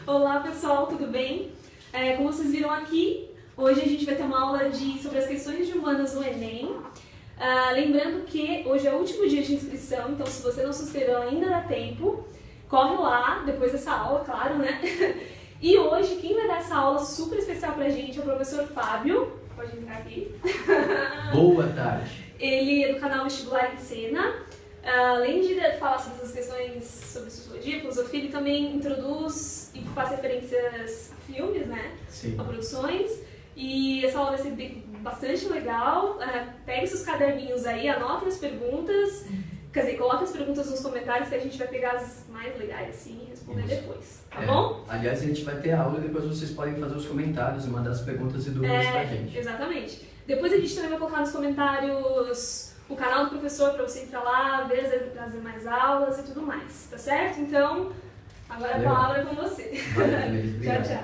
Olá pessoal, tudo bem? Como vocês viram aqui, hoje a gente vai ter uma aula sobre as questões de humanas no Enem. Lembrando que hoje é o último dia de inscrição, então se você não se inscreveu ainda dá tempo, corre lá depois dessa aula, claro, né? E hoje quem vai dar essa aula super especial pra gente é o professor Fábio. Pode entrar aqui. Boa tarde. Ele é do canal Vestibular em Cena. Além de falar sobre essas questões sobre sociologia, filosofia, ele também introduz e faz referências a filmes, né? Sim. A produções. E essa aula vai ser bastante legal. Pegue seus caderninhos aí, anote as perguntas. Quer dizer, coloque as perguntas nos comentários que a gente vai pegar as mais legais assim e responder depois, tá bom? Aliás, a gente vai ter aula e depois vocês podem fazer os comentários e mandar as perguntas e dúvidas pra gente. Exatamente. Depois a gente também vai colocar nos comentários o canal do professor para você entrar lá, ver as demais aulas e tudo mais, tá certo? Então, agora a palavra é com você. Valeu, tchau.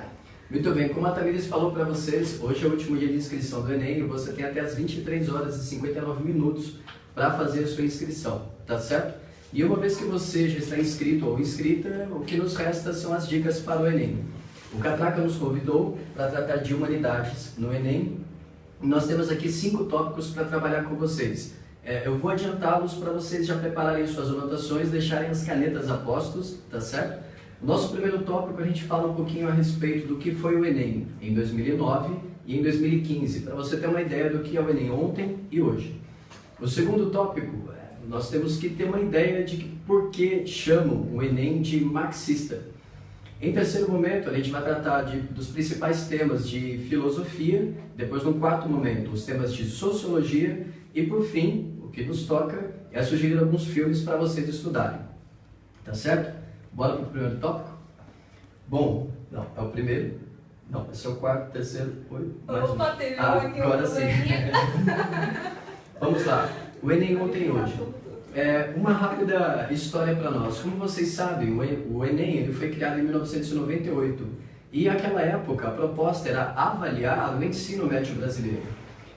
Muito bem, como a Tamires falou para vocês, hoje é o último dia de inscrição do Enem e você tem até as 23 horas e 59 minutos para fazer a sua inscrição, tá certo? E uma vez que você já está inscrito ou inscrita, o que nos resta são as dicas para o Enem. O Catraca nos convidou para tratar de humanidades no Enem. Nós temos aqui 5 tópicos para trabalhar com vocês. Eu vou adiantá-los para vocês já prepararem suas anotações, deixarem as canetas a postos, tá certo? O nosso primeiro tópico a gente fala um pouquinho a respeito do que foi o Enem em 2009 e em 2015, para você ter uma ideia do que é o Enem ontem e hoje. O segundo tópico, nós temos que ter uma ideia de por que chamam o Enem de marxista. Em terceiro momento, a gente vai tratar dos principais temas de filosofia, depois no quarto momento, os temas de sociologia e por fim, o que nos toca é sugerir alguns filmes para vocês estudarem. Tá certo? Bora para o primeiro tópico? Bom, não, é o primeiro. Não, esse é o quarto, terceiro, oi. Opa, teve aqui agora sim. Vamos lá. O Enem ontem e hoje. Uma rápida história para nós. Como vocês sabem, o Enem ele foi criado em 1998 e naquela época a proposta era avaliar o ensino médio brasileiro.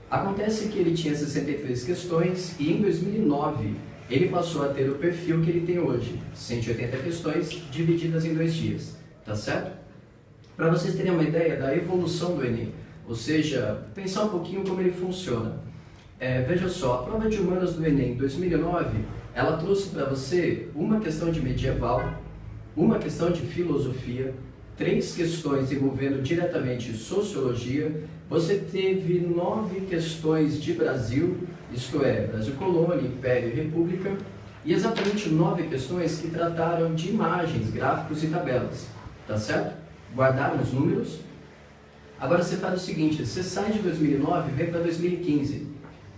Acontece que ele tinha 63 questões e em 2009 ele passou a ter o perfil que ele tem hoje, 180 questões divididas em 2 dias, tá certo? Para vocês terem uma ideia da evolução do Enem, ou seja, pensar um pouquinho como ele funciona. Veja só, a prova de humanas do Enem 2009, ela trouxe para você uma questão de medieval, uma questão de filosofia, 3 questões envolvendo diretamente sociologia, você teve 9 questões de Brasil, isto é, Brasil Colônia, Império e República, e exatamente 9 questões que trataram de imagens, gráficos e tabelas, tá certo? Guardaram os números. Agora você faz o seguinte, você sai de 2009 e vem para 2015.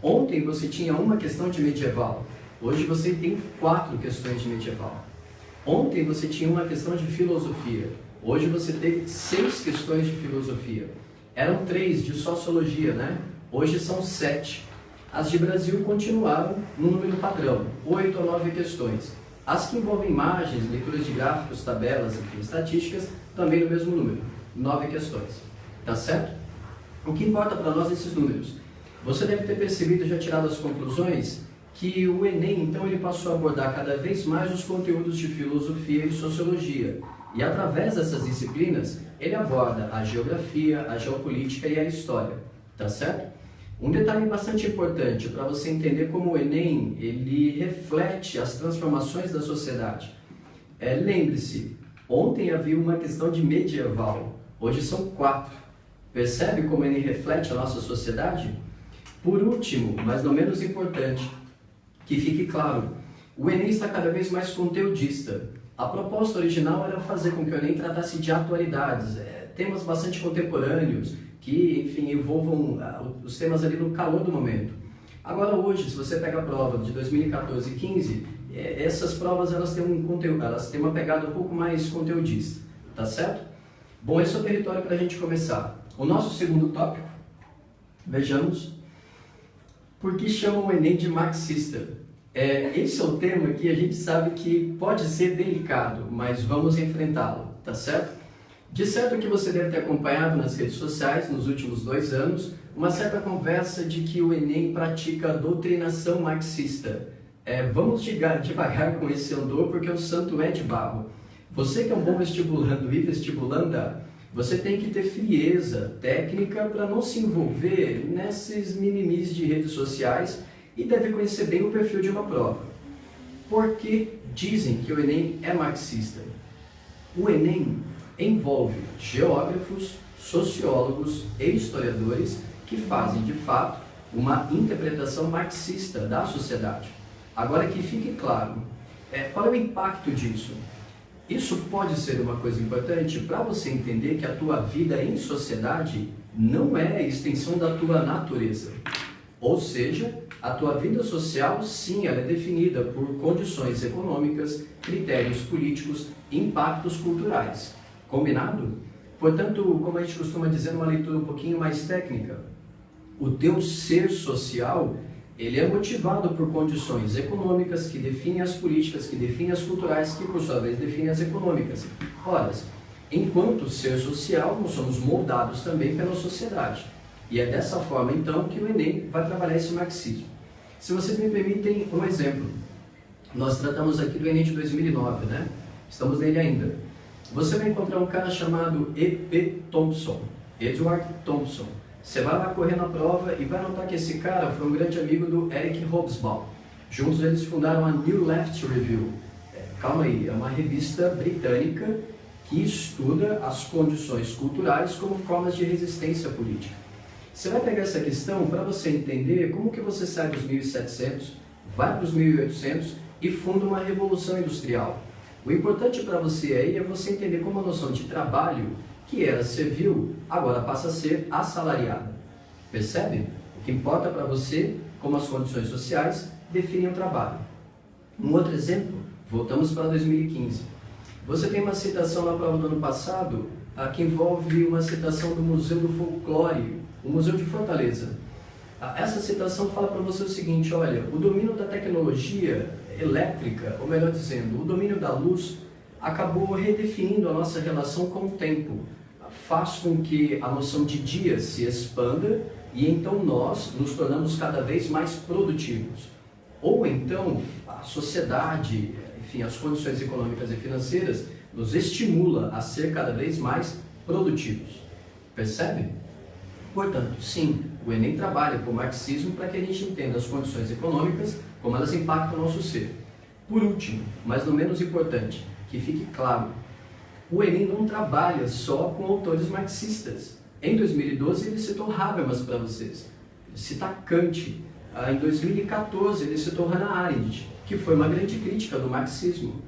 Ontem você tinha uma questão de medieval, hoje você tem 4 questões de medieval. Ontem você tinha uma questão de filosofia, hoje você teve 6 questões de filosofia. Eram 3 de sociologia, né? Hoje são 7. As de Brasil continuaram no número padrão, 8 a 9 questões. As que envolvem imagens, leituras de gráficos, tabelas, enfim, estatísticas, também no mesmo número, 9 questões. Tá certo? O que importa para nós esses números? Você deve ter percebido e já tirado as conclusões que o Enem, então, ele passou a abordar cada vez mais os conteúdos de filosofia e sociologia. E através dessas disciplinas, ele aborda a geografia, a geopolítica e a história, tá certo? Um detalhe bastante importante para você entender como o Enem, ele reflete as transformações da sociedade. Lembre-se, ontem havia uma questão de medieval, hoje são 4. Percebe como ele reflete a nossa sociedade? Por último, mas não menos importante, que fique claro, o Enem está cada vez mais conteudista. A proposta original era fazer com que o Enem tratasse de atualidades, temas bastante contemporâneos, que, enfim, envolvam os temas ali no calor do momento. Agora, hoje, se você pega a prova de 2014 e 2015, essas provas elas têm uma pegada um pouco mais conteudista, tá certo? Bom, esse é o território para a gente começar. O nosso segundo tópico, vejamos, por que chamam o Enem de marxista? Esse é o tema que a gente sabe que pode ser delicado, mas vamos enfrentá-lo, tá certo? De certo que você deve ter acompanhado nas redes sociais, nos últimos 2 anos, uma certa conversa de que o Enem pratica doutrinação marxista. Vamos devagar com esse andor, porque o santo é de barro. Você que é um bom vestibulando e vestibulanda, você tem que ter frieza técnica para não se envolver nesses mimimis de redes sociais e deve conhecer bem o perfil de uma prova. Porque dizem que o Enem é marxista. O Enem envolve geógrafos, sociólogos e historiadores que fazem, de fato, uma interpretação marxista da sociedade. Agora que fique claro, qual é o impacto disso? Isso pode ser uma coisa importante para você entender que a tua vida em sociedade não é a extensão da tua natureza. Ou seja, a tua vida social, sim, ela é definida por condições econômicas, critérios políticos e impactos culturais. Combinado? Portanto, como a gente costuma dizer numa leitura um pouquinho mais técnica, o teu ser social, ele é motivado por condições econômicas que definem as políticas, que definem as culturais, que por sua vez definem as econômicas. Ora, enquanto ser social, nós somos moldados também pela sociedade. E é dessa forma, então, que o Enem vai trabalhar esse marxismo. Se vocês me permitem um exemplo, nós tratamos aqui do Enem de 2009, né? Estamos nele ainda. Você vai encontrar um cara chamado E.P. Thompson, Edward Thompson. Você vai lá correr na prova e vai notar que esse cara foi um grande amigo do Eric Hobsbawm. Juntos eles fundaram a New Left Review. Calma aí, é uma revista britânica que estuda as condições culturais como formas de resistência política. Você vai pegar essa questão para você entender como que você sai dos 1700, vai para os 1800 e funda uma revolução industrial. O importante para você aí é você entender como a noção de trabalho, que era servil, agora passa a ser assalariada. Percebe? O que importa para você, como as condições sociais, definem o trabalho. Um outro exemplo, voltamos para 2015. Você tem uma citação na prova do ano passado, que envolve uma citação do Museu do Folclore, o Museu de Fortaleza. Essa citação fala para você o seguinte, olha, o domínio da tecnologia elétrica, ou melhor dizendo, o domínio da luz, acabou redefinindo a nossa relação com o tempo. Faz com que a noção de dia se expanda e então nós nos tornamos cada vez mais produtivos. Ou então a sociedade, enfim, as condições econômicas e financeiras nos estimula a ser cada vez mais produtivos. Percebe? Portanto, sim, o Enem trabalha com o marxismo para que a gente entenda as condições econômicas, como elas impactam o nosso ser. Por último, mas não menos importante, que fique claro, o Enem não trabalha só com autores marxistas. Em 2012 ele citou Habermas para vocês, ele cita Kant. Em 2014 ele citou Hannah Arendt, que foi uma grande crítica do marxismo.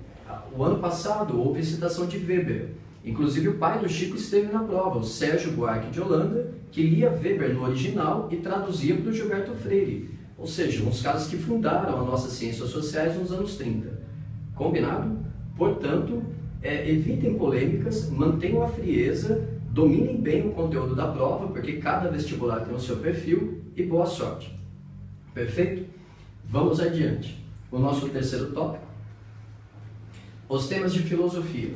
O ano passado houve citação de Weber. Inclusive o pai do Chico esteve na prova, o Sérgio Buarque de Holanda, que lia Weber no original e traduzia para o Gilberto Freire. Ou seja, uns caras que fundaram as nossas ciências sociais nos anos 30. Combinado? Portanto, evitem polêmicas, mantenham a frieza, dominem bem o conteúdo da prova, porque cada vestibular tem o seu perfil, e boa sorte. Perfeito? Vamos adiante. O nosso terceiro tópico, os temas de filosofia.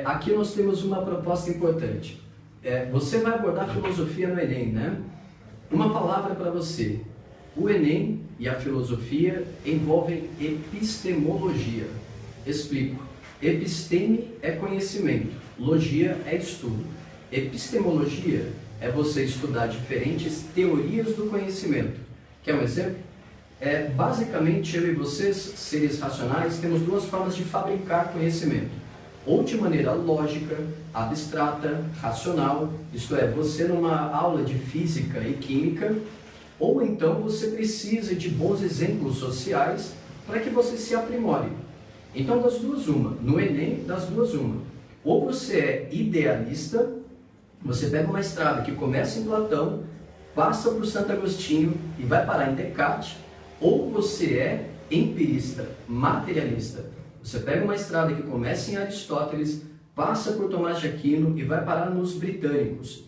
Aqui nós temos uma proposta importante. Você vai abordar filosofia no Enem, né? Uma palavra para você. O Enem e a filosofia envolvem epistemologia. Explico. Episteme é conhecimento, logia é estudo. Epistemologia é você estudar diferentes teorias do conhecimento. Quer um exemplo? Basicamente, eu e vocês, seres racionais, temos duas formas de fabricar conhecimento. Ou de maneira lógica, abstrata, racional, isto é, você numa aula de física e química, ou então você precisa de bons exemplos sociais para que você se aprimore. Então, das duas uma. No Enem, das duas uma. Ou você é idealista, você pega uma estrada que começa em Platão, passa por Santo Agostinho e vai parar em Descartes, ou você é empirista, materialista. Você pega uma estrada que começa em Aristóteles, passa por Tomás de Aquino e vai parar nos britânicos,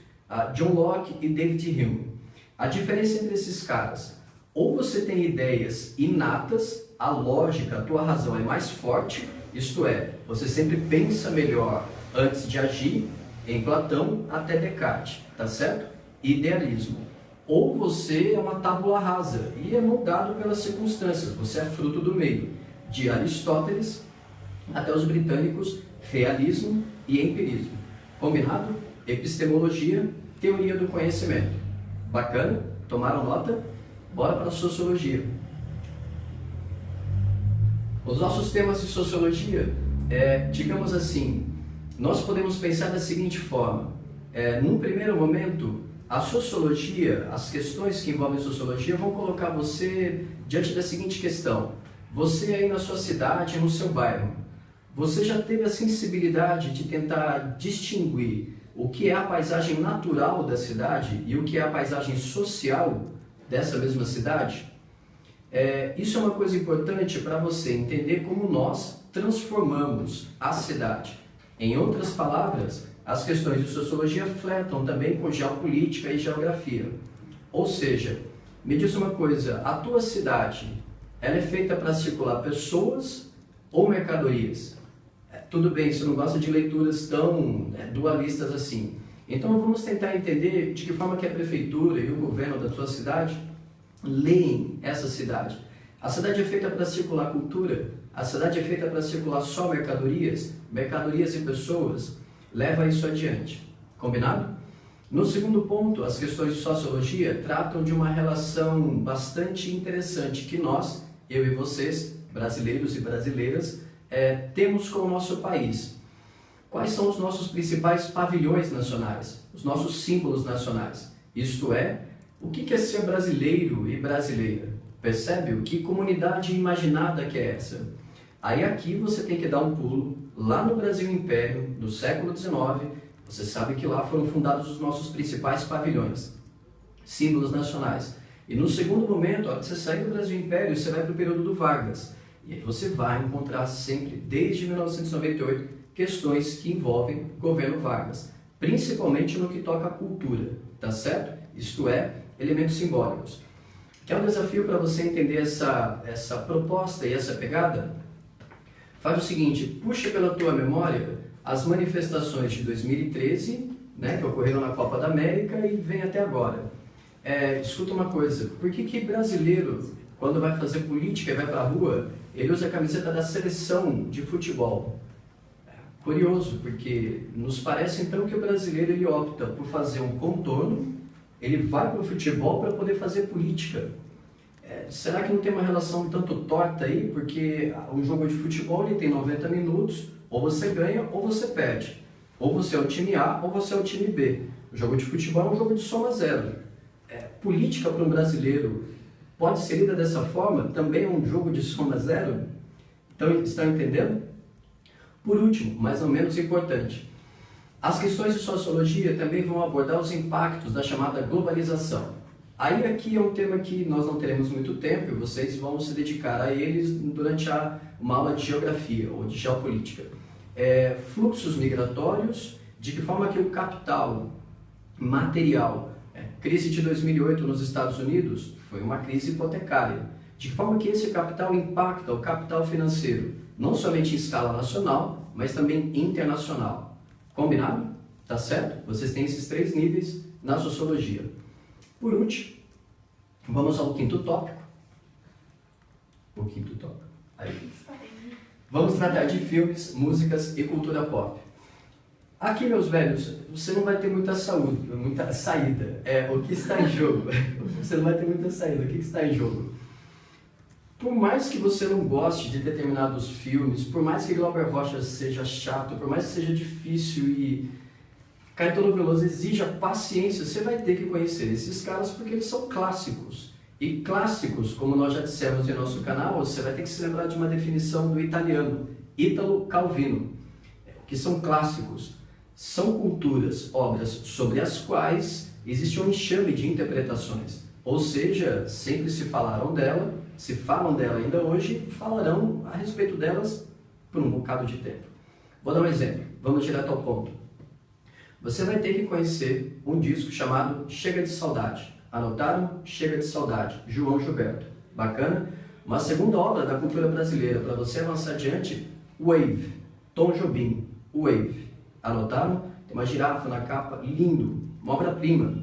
John Locke e David Hume. A diferença entre esses caras, ou você tem ideias inatas, a lógica, a tua razão é mais forte, isto é, você sempre pensa melhor antes de agir, em Platão até Descartes, tá certo? Idealismo. Ou você é uma tábula rasa e é moldado pelas circunstâncias, você é fruto do meio. De Aristóteles, até os britânicos, realismo e empirismo. Combinado? Epistemologia, teoria do conhecimento. Bacana? Tomaram nota? Bora para a sociologia. Os nossos temas de sociologia, digamos assim, nós podemos pensar da seguinte forma. Num primeiro momento, a sociologia, as questões que envolvem sociologia vão colocar você diante da seguinte questão. Você aí na sua cidade, no seu bairro, você já teve a sensibilidade de tentar distinguir o que é a paisagem natural da cidade e o que é a paisagem social dessa mesma cidade? Isso é uma coisa importante para você entender como nós transformamos a cidade. Em outras palavras, as questões de sociologia flertam também com geopolítica e geografia. Ou seja, me diz uma coisa, a tua cidade, ela é feita para circular pessoas ou mercadorias? Tudo bem, você não gosta de leituras tão dualistas assim. Então vamos tentar entender de que forma que a prefeitura e o governo da tua cidade leem essa cidade. A cidade é feita para circular cultura? A cidade é feita para circular só mercadorias? Mercadorias e pessoas? Leva isso adiante. Combinado? No segundo ponto, as questões de sociologia tratam de uma relação bastante interessante que nós, eu e vocês, brasileiros e brasileiras, temos com o nosso país. Quais são os nossos principais pavilhões nacionais? Os nossos símbolos nacionais? Isto é, o que é ser brasileiro e brasileira? Percebe? Que comunidade imaginada que é essa? Aí aqui você tem que dar um pulo lá no Brasil Império, no século XIX. Você sabe que lá foram fundados os nossos principais pavilhões, símbolos nacionais. E no segundo momento, a hora que você sair do Brasil Império, você vai para o período do Vargas. E aí você vai encontrar sempre, desde 1998, questões que envolvem o governo Vargas, principalmente no que toca à cultura, tá certo? Isto é, elementos simbólicos. Que é um desafio para você entender essa proposta e essa pegada? Faz o seguinte, puxa pela tua memória as manifestações de 2013, que ocorreram na Copa da América e vem até agora. Escuta uma coisa, por que brasileiro, quando vai fazer política e vai para a rua, ele usa a camiseta da seleção de futebol? Curioso, porque nos parece então que o brasileiro ele opta por fazer um contorno, ele vai para o futebol para poder fazer política. Será que não tem uma relação um tanto torta aí? Porque um jogo de futebol ele tem 90 minutos, ou você ganha ou você perde. Ou você é o time A ou você é o time B. O jogo de futebol é um jogo de soma zero. Política para um brasileiro pode ser lida dessa forma? Também é um jogo de soma zero? Então, estão entendendo? Por último, mais ou menos importante, as questões de sociologia também vão abordar os impactos da chamada globalização. Aí aqui é um tema que nós não teremos muito tempo e vocês vão se dedicar a eles durante uma aula de geografia ou de geopolítica. Fluxos migratórios, de que forma que o capital material, crise de 2008 nos Estados Unidos, foi uma crise hipotecária. De que forma que esse capital impacta o capital financeiro, não somente em escala nacional, mas também internacional. Combinado? Tá certo? Vocês têm esses 3 níveis na sociologia. Por último, vamos ao quinto tópico. Aí. Vamos tratar de filmes, músicas e cultura pop. Aqui, meus velhos, você não vai ter muita saída. O que está em jogo? Você não vai ter muita saída. O que está em jogo? Por mais que você não goste de determinados filmes, por mais que Glauber Rocha seja chato, por mais que seja difícil e Caetano Veloso exija paciência, você vai ter que conhecer esses caras porque eles são clássicos. E clássicos, como nós já dissemos em nosso canal, você vai ter que se lembrar de uma definição do italiano, Ítalo Calvino, que são clássicos. São culturas, obras sobre as quais existe um enxame de interpretações. Ou seja, sempre se falaram dela, se falam dela ainda hoje, falarão a respeito delas por um bocado de tempo. Vou dar um exemplo, vamos direto ao ponto. Você vai ter que conhecer um disco chamado Chega de Saudade. Anotaram? Chega de Saudade, João Gilberto. Bacana? Uma segunda obra da cultura brasileira, para você avançar adiante, Wave, Tom Jobim, Wave. Anotaram? Tem uma girafa na capa, lindo, uma obra-prima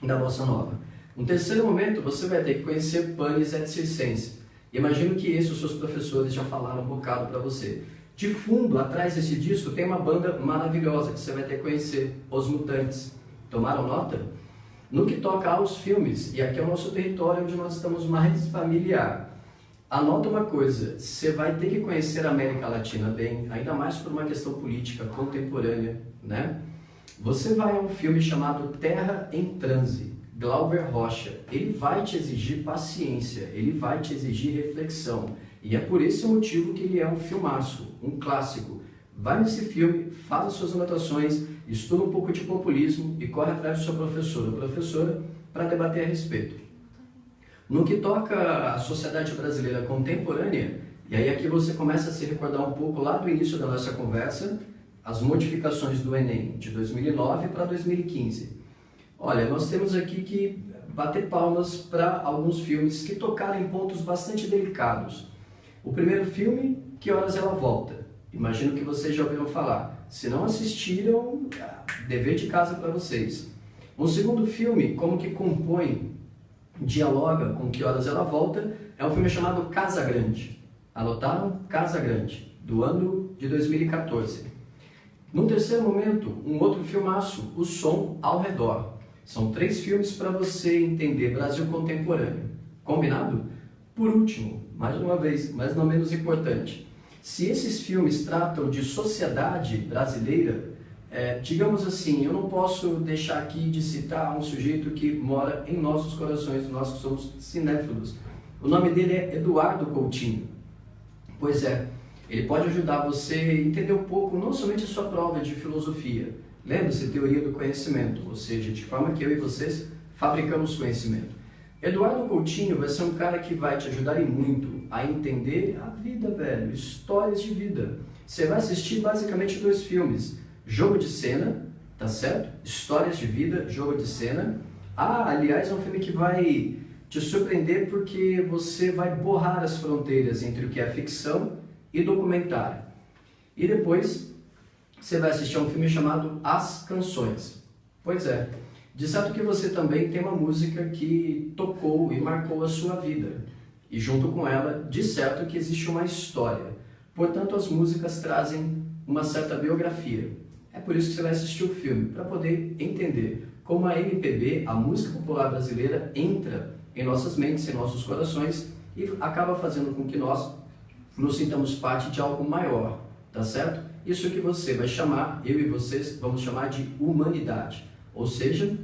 da bossa nova. No terceiro momento, você vai ter que conhecer Panis et Circense. Imagino que isso os seus professores já falaram um bocado para você. De fundo, atrás desse disco, tem uma banda maravilhosa que você vai ter que conhecer, Os Mutantes. Tomaram nota? No que toca aos filmes, e aqui é o nosso território onde nós estamos mais familiar, anota uma coisa, você vai ter que conhecer a América Latina bem, ainda mais por uma questão política contemporânea, né? Você vai a um filme chamado Terra em Transe, Glauber Rocha. Ele vai te exigir paciência, ele vai te exigir reflexão. E é por esse motivo que ele é um filmaço, um clássico. Vai nesse filme, faz as suas anotações, estuda um pouco de populismo e corre atrás do seu professor ou professora para debater a respeito. No que toca à sociedade brasileira contemporânea, e aí aqui você começa a se recordar um pouco lá do início da nossa conversa, as modificações do Enem de 2009 para 2015. Olha, nós temos aqui que bater palmas para alguns filmes que tocaram em pontos bastante delicados. O primeiro filme, Que Horas Ela Volta? Imagino que vocês já ouviram falar. Se não assistiram, dever de casa para vocês. Um segundo filme, como que compõe, dialoga com Que Horas Ela Volta, é um filme chamado Casa Grande. Anotaram? Casa Grande, do ano de 2014. Num terceiro momento, um outro filmaço, O Som ao Redor. São 3 filmes para você entender Brasil contemporâneo. Combinado? Por último, mais uma vez, mas não menos importante, se esses filmes tratam de sociedade brasileira, digamos assim, eu não posso deixar aqui de citar um sujeito que mora em nossos corações, nós que somos cinéfilos. O nome dele é Eduardo Coutinho. Pois é, ele pode ajudar você a entender um pouco, não somente a sua prova de filosofia. Lembre-se, teoria do conhecimento, ou seja, de forma que eu e vocês fabricamos conhecimento. Eduardo Coutinho vai ser um cara que vai te ajudar e muito a entender a vida, velho, histórias de vida. Você vai assistir basicamente 2 filmes, Jogo de Cena, tá certo? Histórias de vida, Jogo de Cena. Aliás, é um filme que vai te surpreender porque você vai borrar as fronteiras entre o que é ficção e documentário. E depois, você vai assistir a um filme chamado As Canções. Pois é. De certo que você também tem uma música que tocou e marcou a sua vida. E junto com ela, de certo que existe uma história. Portanto, as músicas trazem uma certa biografia. É por isso que você vai assistir o filme, para poder entender como a MPB, a música popular brasileira, entra em nossas mentes, em nossos corações e acaba fazendo com que nós nos sintamos parte de algo maior, tá certo? Isso que você vai chamar, eu e vocês vamos chamar de humanidade. Ou seja,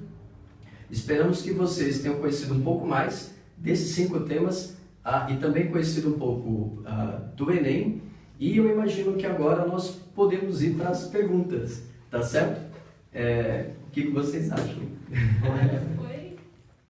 esperamos que vocês tenham conhecido um pouco mais desses 5 temas e também conhecido um pouco do Enem. E eu imagino que agora nós podemos ir para as perguntas, tá certo? O que vocês acham?